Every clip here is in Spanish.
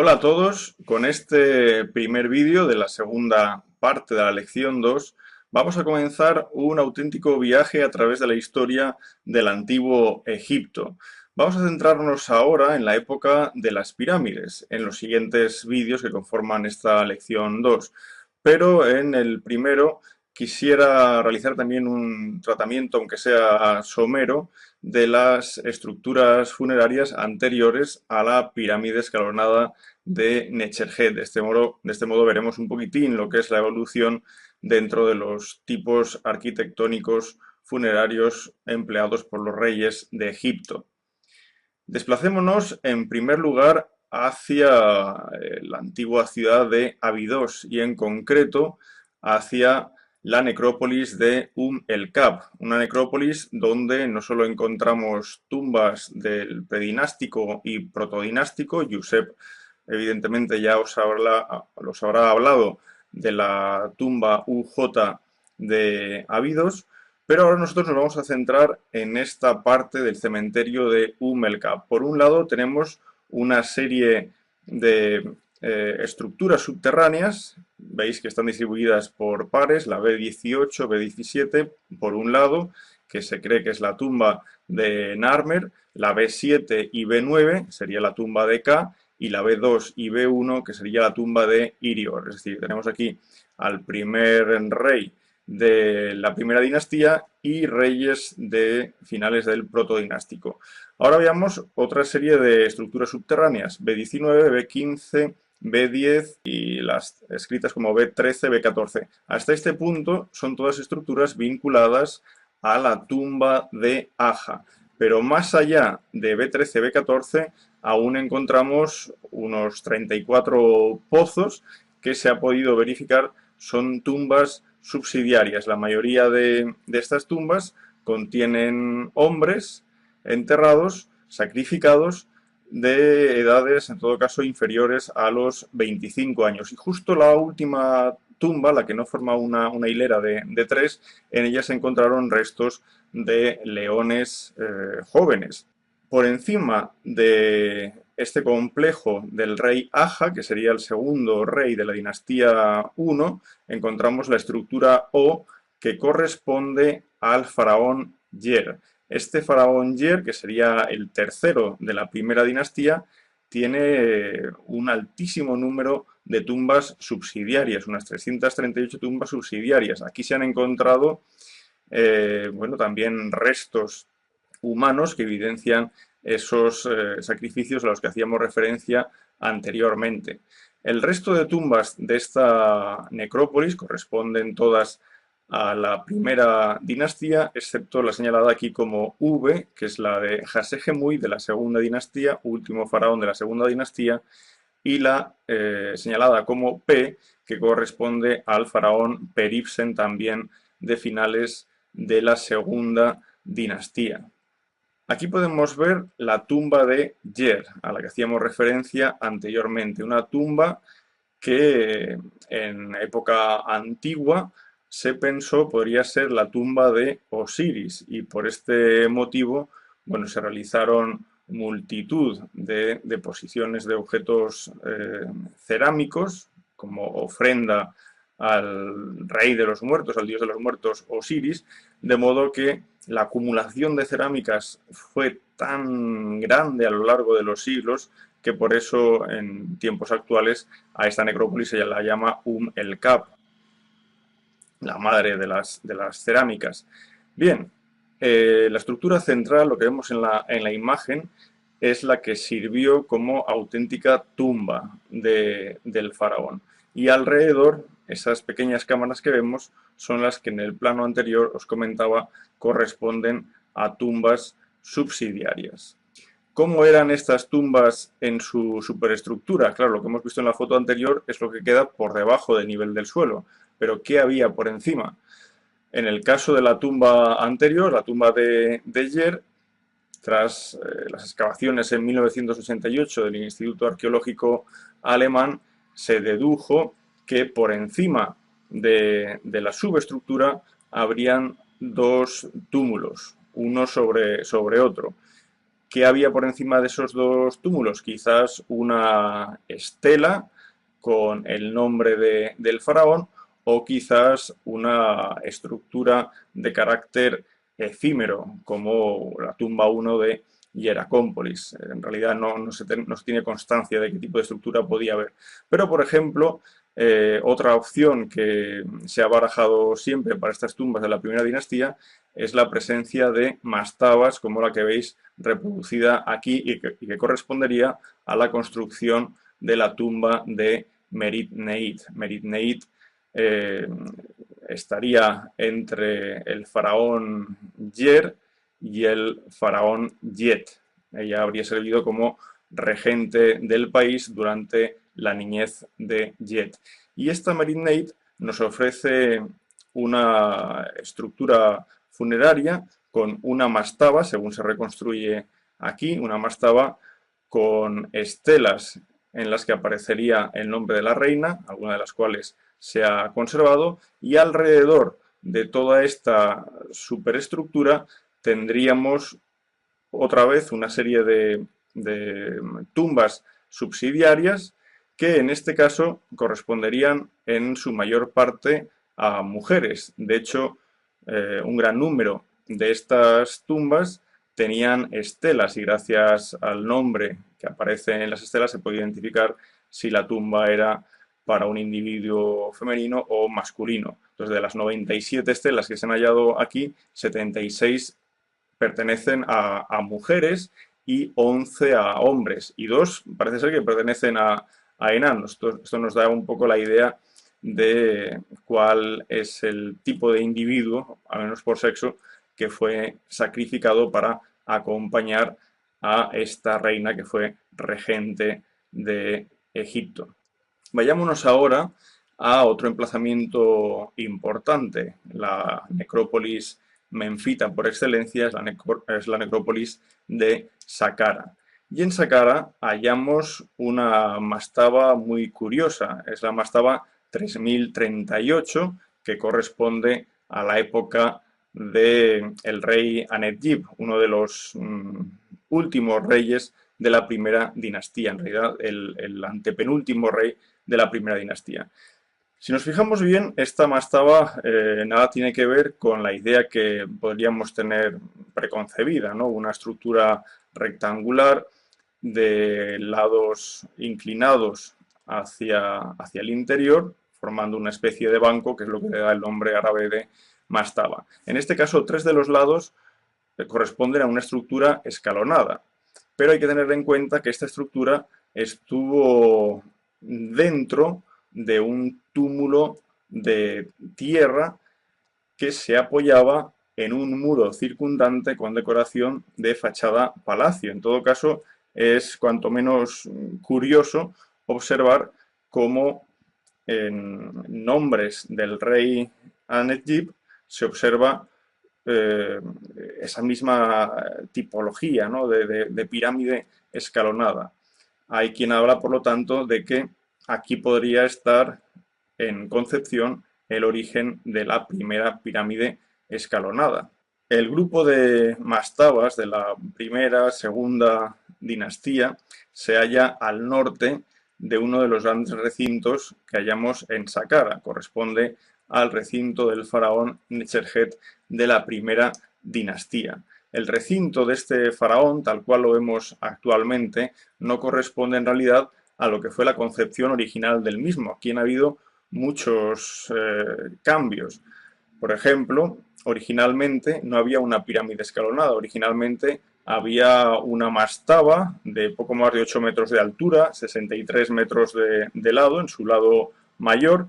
Hola a todos, con este primer vídeo de la segunda parte de la lección 2 vamos a comenzar un auténtico viaje a través de la historia del antiguo Egipto. Vamos a centrarnos ahora en la época de las pirámides, en los siguientes vídeos que conforman esta lección 2, pero en el primero quisiera realizar también un tratamiento, aunque sea somero, de las estructuras funerarias anteriores a la pirámide escalonada de Necherjet. De este modo veremos un poquitín lo que es la evolución dentro de los tipos arquitectónicos funerarios empleados por los reyes de Egipto. Desplacémonos en primer lugar hacia la antigua ciudad de Abidos y en concreto hacia la necrópolis de el Kab, una necrópolis donde no solo encontramos tumbas del predinástico y protodinástico. Josep evidentemente ya os habrá hablado de la tumba UJ de Abidos, pero ahora nosotros nos vamos a centrar en esta parte del cementerio de el Kab. Por un lado tenemos una serie de estructuras subterráneas, veis que están distribuidas por pares, la B18, B17 por un lado, que se cree que es la tumba de Narmer, la B7 y B9 sería la tumba de K, y la B2 y B1 que sería la tumba de Irior. Es decir, tenemos aquí al primer rey de la primera dinastía y reyes de finales del protodinástico. Ahora veamos otra serie de estructuras subterráneas, B19, B15, B10 y las escritas como B13, B14. Hasta este punto son todas estructuras vinculadas a la tumba de Aja, pero más allá de B13, B14 aún encontramos unos 34 pozos que se ha podido verificar son tumbas subsidiarias. La mayoría de estas tumbas contienen hombres enterrados, sacrificados, de edades, en todo caso, inferiores a los 25 años. Y justo la última tumba, la que no forma una hilera de tres, en ella se encontraron restos de leones jóvenes. Por encima de este complejo del rey Aja, que sería el segundo rey de la dinastía I, encontramos la estructura O, que corresponde al faraón Yer. Este faraón Yer, que sería el tercero de la primera dinastía, tiene un altísimo número de tumbas subsidiarias, unas 338 tumbas subsidiarias. Aquí se han encontrado bueno, también restos humanos que evidencian esos sacrificios a los que hacíamos referencia anteriormente. El resto de tumbas de esta necrópolis corresponden todas a la primera dinastía, excepto la señalada aquí como V, que es la de Jasegemui de la segunda dinastía, último faraón de la segunda dinastía, y la señalada como P, que corresponde al faraón Peribsen, también de finales de la segunda dinastía. Aquí podemos ver la tumba de Yer, a la que hacíamos referencia anteriormente, una tumba que en época antigua se pensó podría ser la tumba de Osiris, y por este motivo, bueno, se realizaron multitud de deposiciones de objetos cerámicos como ofrenda al rey de los muertos, al dios de los muertos Osiris, de modo que la acumulación de cerámicas fue tan grande a lo largo de los siglos que por eso en tiempos actuales a esta necrópolis se la llama el Kab, la madre de las cerámicas. Bien, la estructura central, lo que vemos en la imagen, es la que sirvió como auténtica tumba del faraón. Y alrededor, esas pequeñas cámaras que vemos son las que en el plano anterior os comentaba corresponden a tumbas subsidiarias. ¿Cómo eran estas tumbas en su superestructura? Claro, lo que hemos visto en la foto anterior es lo que queda por debajo del nivel del suelo, pero ¿qué había por encima? En el caso de la tumba anterior, la tumba de Yer, tras las excavaciones en 1988 del Instituto Arqueológico Alemán, se dedujo que por encima de la subestructura habrían dos túmulos, uno sobre otro. ¿Qué había por encima de esos dos túmulos? Quizás una estela con el nombre del faraón o quizás una estructura de carácter efímero, como la tumba 1 de Hieracómpolis. En realidad no se tiene constancia de qué tipo de estructura podía haber. Pero, por ejemplo, otra opción que se ha barajado siempre para estas tumbas de la primera dinastía es la presencia de mastabas como la que veis reproducida aquí y que correspondería a la construcción de la tumba de Merit Neit. Merit Neit estaría entre el faraón Yer y el faraón Yet. Ella habría servido como regente del país durante la niñez de Yet. Y esta Merit Neit nos ofrece una estructura funeraria con una mastaba, según se reconstruye aquí, una mastaba con estelas en las que aparecería el nombre de la reina, alguna de las cuales se ha conservado, y alrededor de toda esta superestructura tendríamos otra vez una serie de tumbas subsidiarias que en este caso corresponderían en su mayor parte a mujeres. De hecho, un gran número de estas tumbas tenían estelas y gracias al nombre que aparece en las estelas se puede identificar si la tumba era para un individuo femenino o masculino. Entonces, de las 97 estelas que se han hallado aquí, 76 pertenecen a mujeres y 11 a hombres. Y 2 parece ser que pertenecen a enanos. Esto nos da un poco la idea de cuál es el tipo de individuo, al menos por sexo, que fue sacrificado para acompañar a esta reina que fue regente de Egipto. Vayámonos ahora a otro emplazamiento importante, la necrópolis menfita por excelencia es la necrópolis de Saqqara. Y en Saqqara hallamos una mastaba muy curiosa, es la mastaba 3038, que corresponde a la época del rey Anedjib, uno de los últimos reyes de la primera dinastía, en realidad el antepenúltimo rey de la primera dinastía. Si nos fijamos bien, esta mastaba nada tiene que ver con la idea que podríamos tener preconcebida, ¿no? Una estructura rectangular de lados inclinados hacia el interior, formando una especie de banco, que es lo que le da el nombre árabe de mastaba. En este caso, 3 de los lados corresponden a una estructura escalonada, pero hay que tener en cuenta que esta estructura estuvo dentro de un túmulo de tierra que se apoyaba en un muro circundante con decoración de fachada palacio. En todo caso, es cuanto menos curioso observar cómo en nombres del rey Anedjib se observa esa misma tipología, ¿no? de pirámide escalonada. Hay quien habla, por lo tanto, de que aquí podría estar en concepción el origen de la primera pirámide escalonada. El grupo de mastabas de la primera, segunda dinastía se halla al norte de uno de los grandes recintos que hallamos en Saqqara. Corresponde al recinto del faraón Necherjet de la primera dinastía. El recinto de este faraón, tal cual lo vemos actualmente, no corresponde en realidad a lo que fue la concepción original del mismo. Aquí han habido muchos cambios. Por ejemplo, originalmente no había una pirámide escalonada, originalmente había una mastaba de poco más de 8 metros de altura, 63 metros de lado, en su lado mayor,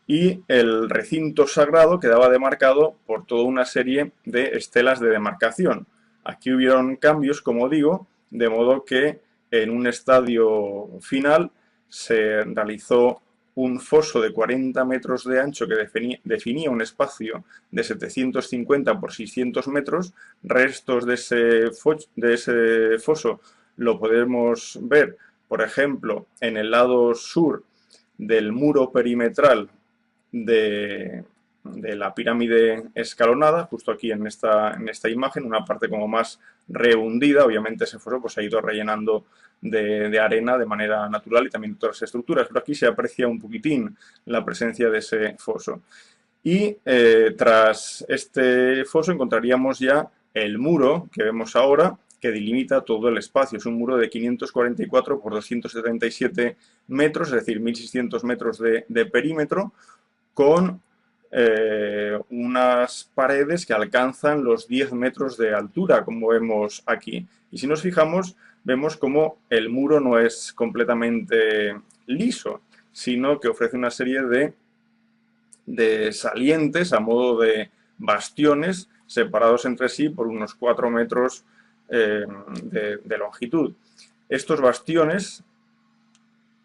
y el recinto sagrado quedaba demarcado por toda una serie de estelas de demarcación. Aquí hubieron cambios, como digo, de modo que en un estadio final se realizó un foso de 40 metros de ancho que definía un espacio de 750 por 600 metros. Restos de ese foso lo podemos ver, por ejemplo, en el lado sur del muro perimetral de de la pirámide escalonada, justo aquí en esta imagen, una parte como más rehundida. Obviamente ese foso pues, se ha ido rellenando de arena de manera natural y también de otras estructuras, pero aquí se aprecia un poquitín la presencia de ese foso. Y tras este foso encontraríamos ya el muro que vemos ahora, que delimita todo el espacio. Es un muro de 544 por 277 metros, es decir, 1600 metros de perímetro, con unas paredes que alcanzan los 10 metros de altura, como vemos aquí. Y si nos fijamos, vemos como el muro no es completamente liso, sino que ofrece una serie de salientes a modo de bastiones separados entre sí por unos 4 metros de longitud. Estos bastiones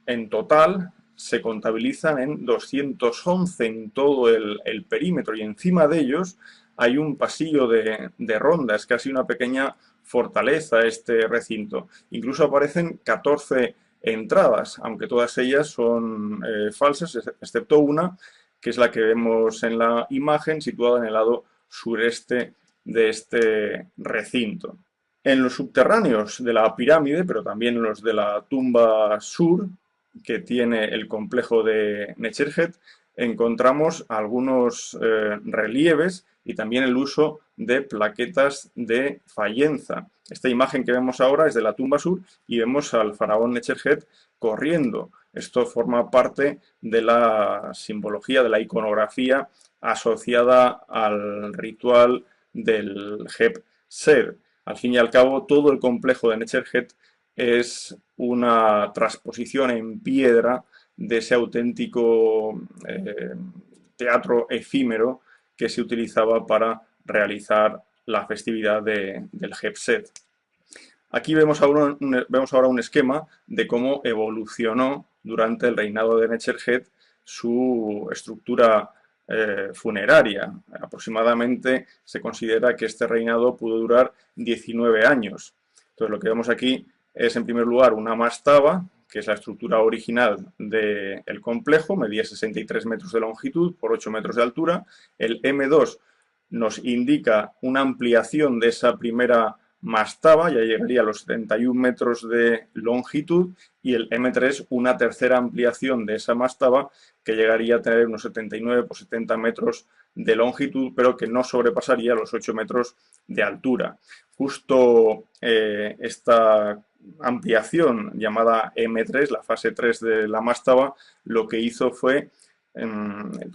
en total se contabilizan en 211 en todo el perímetro, y encima de ellos hay un pasillo de ronda, es casi una pequeña fortaleza este recinto. Incluso aparecen 14 entradas, aunque todas ellas son falsas, excepto una, que es la que vemos en la imagen, situada en el lado sureste de este recinto. En los subterráneos de la pirámide, pero también en los de la tumba sur, que tiene el complejo de Necherhet, encontramos algunos relieves y también el uso de plaquetas de fayenza. Esta imagen que vemos ahora es de la tumba sur y vemos al faraón Necherhet corriendo. Esto forma parte de la simbología, de la iconografía asociada al ritual del Heb-Ser. Al fin y al cabo, todo el complejo de Necherhet es una transposición en piedra de ese auténtico teatro efímero que se utilizaba para realizar la festividad del Heb-Set. Aquí vemos ahora un esquema de cómo evolucionó durante el reinado de Necherhet su estructura funeraria. Aproximadamente se considera que este reinado pudo durar 19 años. Entonces lo que vemos aquí es en primer lugar una mastaba, que es la estructura original del complejo, medía 63 metros de longitud por 8 metros de altura. El M2 nos indica una ampliación de esa primera mastaba, ya llegaría a los 71 metros de longitud, y el M3 una tercera ampliación de esa mastaba que llegaría a tener unos 79 por 70 metros de longitud, pero que no sobrepasaría los 8 metros de altura. Justo esta ampliación llamada M3, la fase 3 de la mastaba, lo que hizo fue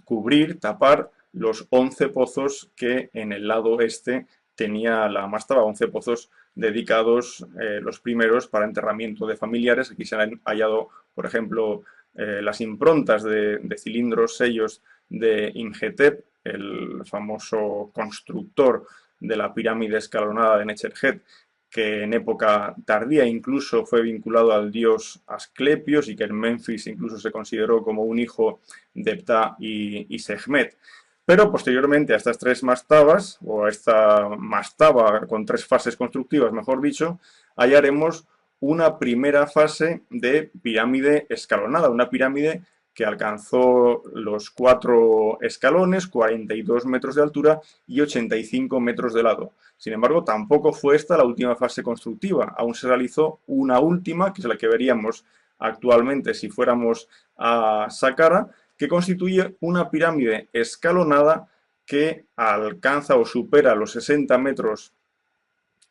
cubrir, tapar los 11 pozos que en el lado este tenía la mastaba, 11 pozos dedicados, los primeros, para enterramiento de familiares. Aquí se han hallado, por ejemplo, las improntas de cilindros sellos de Imhotep, el famoso constructor de la pirámide escalonada de Necherhet, que en época tardía incluso fue vinculado al dios Asclepios y que en Memphis incluso se consideró como un hijo de Ptah y Sehmet. Pero posteriormente a estas tres mastabas, o a esta mastaba con tres fases constructivas, mejor dicho, hallaremos una primera fase de pirámide escalonada, una pirámide que alcanzó los 4 escalones, 42 metros de altura y 85 metros de lado. Sin embargo, tampoco fue esta la última fase constructiva, aún se realizó una última, que es la que veríamos actualmente si fuéramos a Saqqara, que constituye una pirámide escalonada que alcanza o supera los 60 metros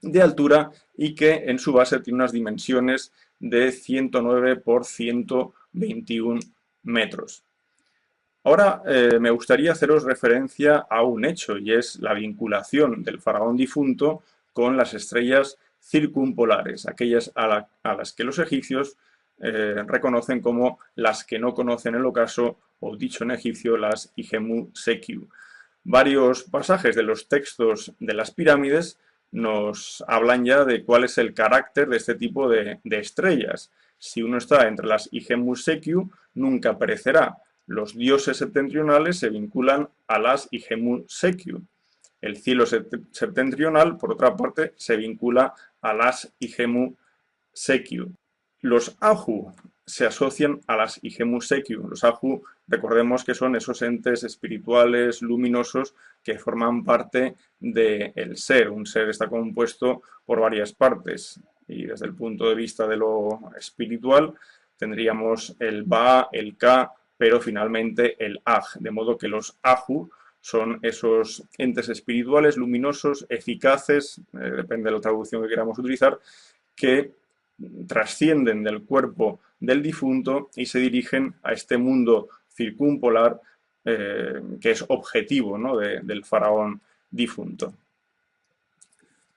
de altura y que en su base tiene unas dimensiones de 109 por 121 metros. Ahora me gustaría haceros referencia a un hecho, y es la vinculación del faraón difunto con las estrellas circumpolares, aquellas a las que los egipcios reconocen como las que no conocen el ocaso, o dicho en egipcio, las Igemu Sekiu. Varios pasajes de los textos de las pirámides nos hablan ya de cuál es el carácter de este tipo de estrellas. Si uno está entre las Igemu Sekiu, nunca perecerá. Los dioses septentrionales se vinculan a las Igemu Sekiu. El cielo septentrional, por otra parte, se vincula a las Igemu Sekiu. Los Ahu se asocian a las Igemu Sekiu. Los Ahu recordemos que son esos entes espirituales, luminosos, que forman parte del ser. Un ser está compuesto por varias partes, y desde el punto de vista de lo espiritual tendríamos el Ba, el Ka, pero finalmente el Aj, de modo que los Aju son esos entes espirituales, luminosos, eficaces, depende de la traducción que queramos utilizar, que trascienden del cuerpo del difunto y se dirigen a este mundo circumpolar que es objetivo, ¿no?, del faraón difunto.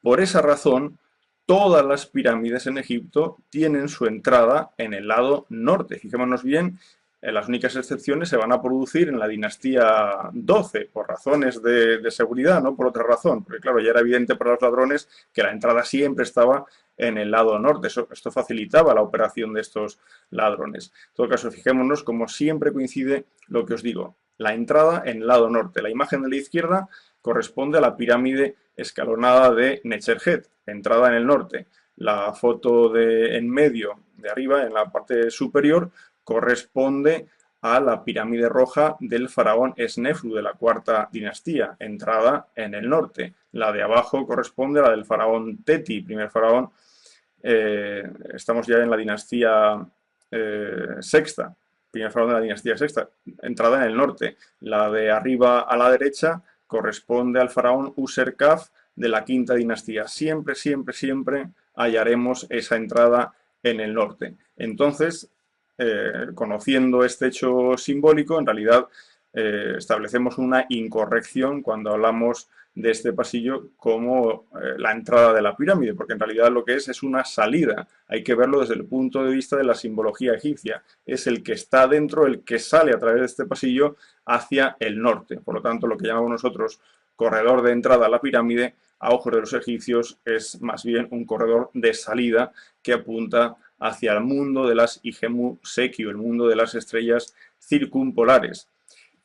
Por esa razón, todas las pirámides en Egipto tienen su entrada en el lado norte. Fijémonos bien, las únicas excepciones se van a producir en la dinastía 12, por razones de seguridad, no por otra razón, porque claro, ya era evidente para los ladrones que la entrada siempre estaba en el lado norte. Esto facilitaba la operación de estos ladrones. En todo caso, fijémonos como siempre coincide lo que os digo, la entrada en el lado norte. La imagen de la izquierda corresponde a la pirámide escalonada de Necherjet, entrada en el norte. La foto de en medio, de arriba, en la parte superior, corresponde a la pirámide roja del faraón Snefru de la cuarta dinastía, entrada en el norte. La de abajo corresponde a la del faraón Teti, primer faraón. Estamos ya en la dinastía sexta, primer faraón de la dinastía sexta, entrada en el norte. La de arriba a la derecha corresponde al faraón Userkaf de la quinta dinastía. Siempre, siempre, siempre hallaremos esa entrada en el norte. Entonces, conociendo este hecho simbólico, en realidad establecemos una incorrección cuando hablamos de este pasillo como la entrada de la pirámide, porque en realidad lo que es una salida. Hay que verlo desde el punto de vista de la simbología egipcia. Es el que está dentro, el que sale a través de este pasillo hacia el norte. Por lo tanto, lo que llamamos nosotros corredor de entrada a la pirámide, a ojos de los egipcios, es más bien un corredor de salida que apunta hacia el mundo de las Igemu Sekio, el mundo de las estrellas circumpolares.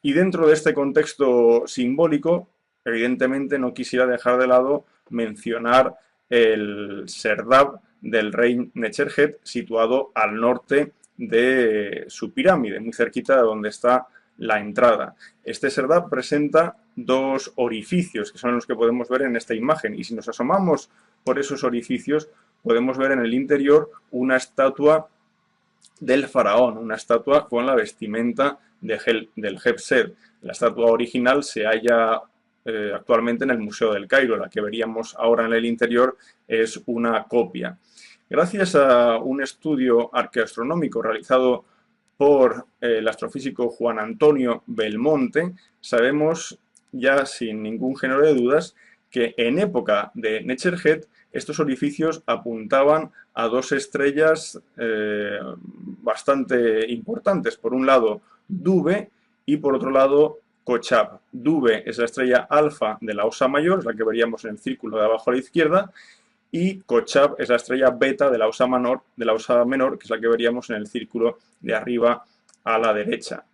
Y dentro de este contexto simbólico, evidentemente no quisiera dejar de lado mencionar el Serdab del rey Necherjet, situado al norte de su pirámide, muy cerquita de donde está la entrada. Este Serdab presenta dos orificios, que son los que podemos ver en esta imagen, y si nos asomamos por esos orificios, podemos ver en el interior una estatua del faraón, una estatua con la vestimenta del Hebsed. La estatua original se halla actualmente en el Museo del Cairo. La que veríamos ahora en el interior es una copia. Gracias a un estudio arqueoastronómico realizado por el astrofísico Juan Antonio Belmonte, sabemos ya sin ningún género de dudas que en época de Necherjet estos orificios apuntaban a dos estrellas bastante importantes. Por un lado, Dube, y por otro lado, Kochab. Dube es la estrella alfa de la Osa Mayor, es la que veríamos en el círculo de abajo a la izquierda, y Kochab es la estrella beta de la Osa Menor, que es la que veríamos en el círculo de arriba a la derecha.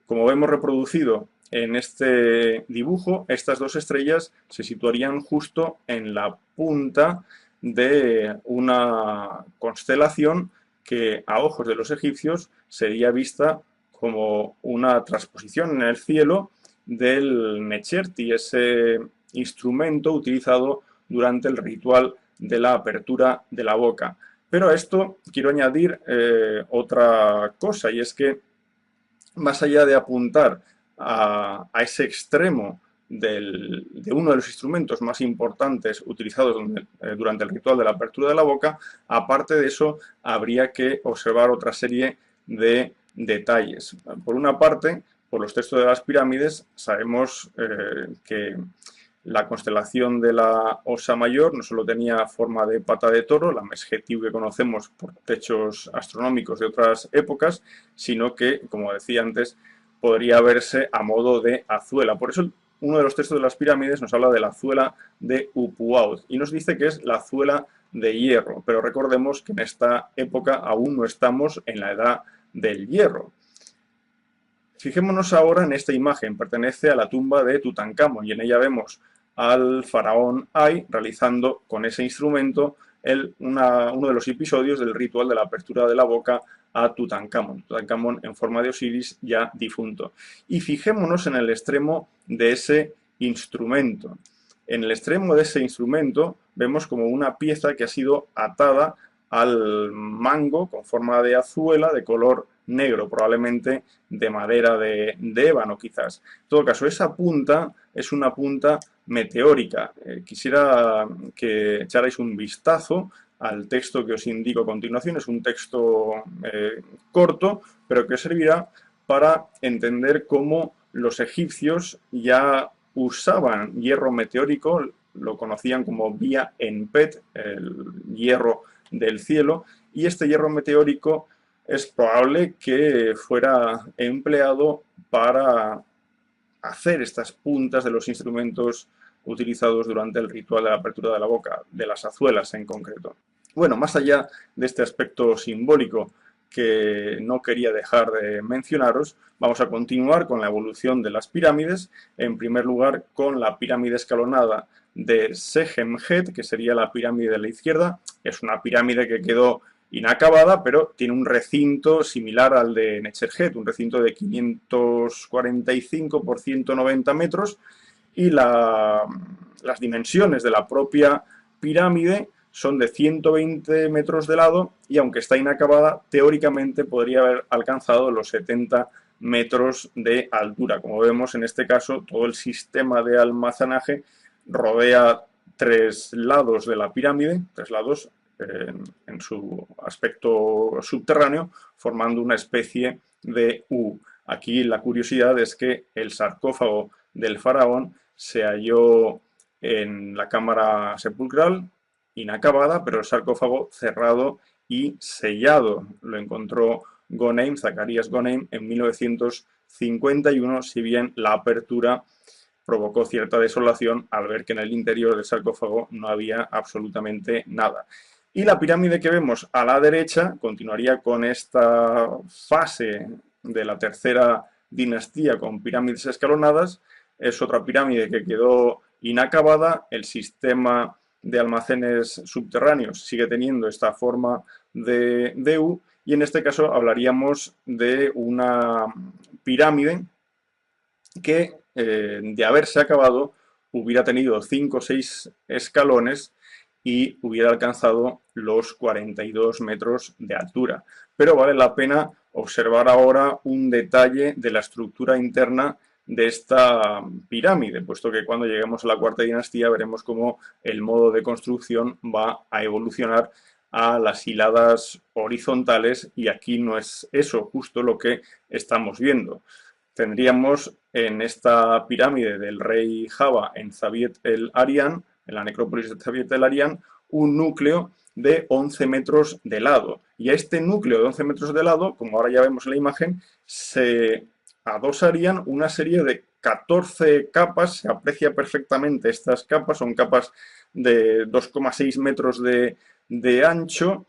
Como vemos reproducido en este dibujo, estas dos estrellas se situarían justo en la punta de una constelación que a ojos de los egipcios sería vista como una transposición en el cielo del Necherti, ese instrumento utilizado durante el ritual de la apertura de la boca. Pero a esto quiero añadir otra cosa, y es que más allá de apuntar a ese extremo de uno de los instrumentos más importantes utilizados durante el ritual de la apertura de la boca, aparte de eso habría que observar otra serie de detalles. Por una parte, por los textos de las pirámides, sabemos que la constelación de la Osa Mayor no solo tenía forma de pata de toro, la Mesjetiu que conocemos por techos astronómicos de otras épocas, sino que, como decía antes, podría verse a modo de azuela. Por eso uno de los textos de las pirámides nos habla de la azuela de Upuaut y nos dice que es la azuela de hierro, pero recordemos que en esta época aún no estamos en la edad del hierro. Fijémonos ahora en esta imagen, pertenece a la tumba de Tutankamón y en ella vemos al faraón Ay realizando con ese instrumento uno de los episodios del ritual de la apertura de la boca a Tutankamón. Tutankamón en forma de Osiris ya difunto. Y fijémonos en el extremo de ese instrumento. En el extremo de ese instrumento vemos como una pieza que ha sido atada al mango con forma de azuela de color negro, probablemente de madera de ébano quizás. En todo caso, esa punta es una punta meteórica. Quisiera que echarais un vistazo al texto que os indico a continuación. Es un texto corto, pero que servirá para entender cómo los egipcios ya usaban hierro meteórico, lo conocían como vía en PET, el hierro del cielo, y este hierro meteórico es probable que fuera empleado para hacer estas puntas de los instrumentos utilizados durante el ritual de la apertura de la boca, de las azuelas en concreto. Bueno, más allá de este aspecto simbólico que no quería dejar de mencionaros, vamos a continuar con la evolución de las pirámides, en primer lugar con la pirámide escalonada de Sehemhet, que sería la pirámide de la izquierda. Es una pirámide que quedó inacabada, pero tiene un recinto similar al de Necherhet, un recinto de 545 por 190 metros, y las dimensiones de la propia pirámide son de 120 metros de lado y aunque está inacabada, teóricamente podría haber alcanzado los 70 metros de altura. Como vemos en este caso, todo el sistema de almacenaje rodea tres lados de la pirámide, tres lados en su aspecto subterráneo, formando una especie de U. Aquí la curiosidad es que el sarcófago del faraón se halló en la cámara sepulcral, inacabada, pero el sarcófago cerrado y sellado. Lo encontró Goneim, Zacarías Goneim, en 1951, si bien la apertura provocó cierta desolación al ver que en el interior del sarcófago no había absolutamente nada. Y la pirámide que vemos a la derecha continuaría con esta fase de la tercera dinastía con pirámides escalonadas. Es otra pirámide que quedó inacabada. El sistema de almacenes subterráneos sigue teniendo esta forma de U, y en este caso hablaríamos de una pirámide que de haberse acabado hubiera tenido 5 o 6 escalones y hubiera alcanzado los 42 metros de altura. Pero vale la pena observar ahora un detalle de la estructura interna de esta pirámide, puesto que cuando lleguemos a la cuarta dinastía veremos cómo el modo de construcción va a evolucionar a las hiladas horizontales, y aquí no es eso justo lo que estamos viendo. Tendríamos en esta pirámide del rey Java en Zaviet el-Arian, en la necrópolis de Zaviet el-Arian, un núcleo de 11 metros de lado. Y a este núcleo de 11 metros de lado, como ahora ya vemos en la imagen, se adosarían una serie de 14 capas. Se aprecia perfectamente estas capas, son capas de 2,6 metros de ancho,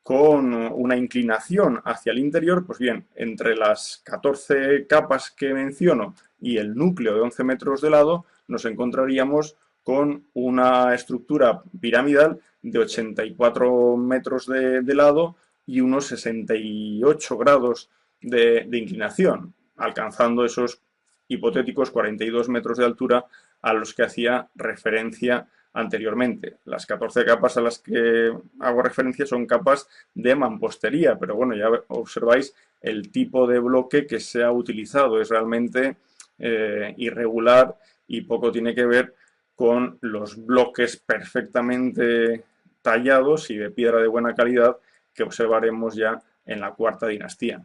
con una inclinación hacia el interior. Pues bien, entre las 14 capas que menciono y el núcleo de 11 metros de lado, nos encontraríamos con una estructura piramidal de 84 metros de lado y unos 68 grados de inclinación, alcanzando esos hipotéticos 42 metros de altura a los que hacía referencia anteriormente. Las 14 capas a las que hago referencia son capas de mampostería, pero bueno, ya observáis el tipo de bloque que se ha utilizado. Es realmente irregular y poco tiene que ver con los bloques perfectamente tallados y de piedra de buena calidad que observaremos ya en la cuarta dinastía.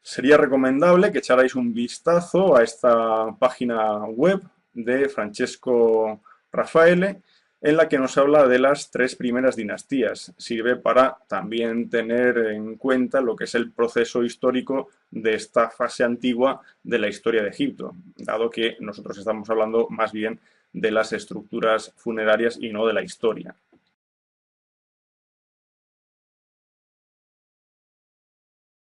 Sería recomendable que echarais un vistazo a esta página web de Francesco Raffaele, en la que nos habla de las tres primeras dinastías. Sirve para también tener en cuenta lo que es el proceso histórico de esta fase antigua de la historia de Egipto, dado que nosotros estamos hablando más bien de las estructuras funerarias y no de la historia.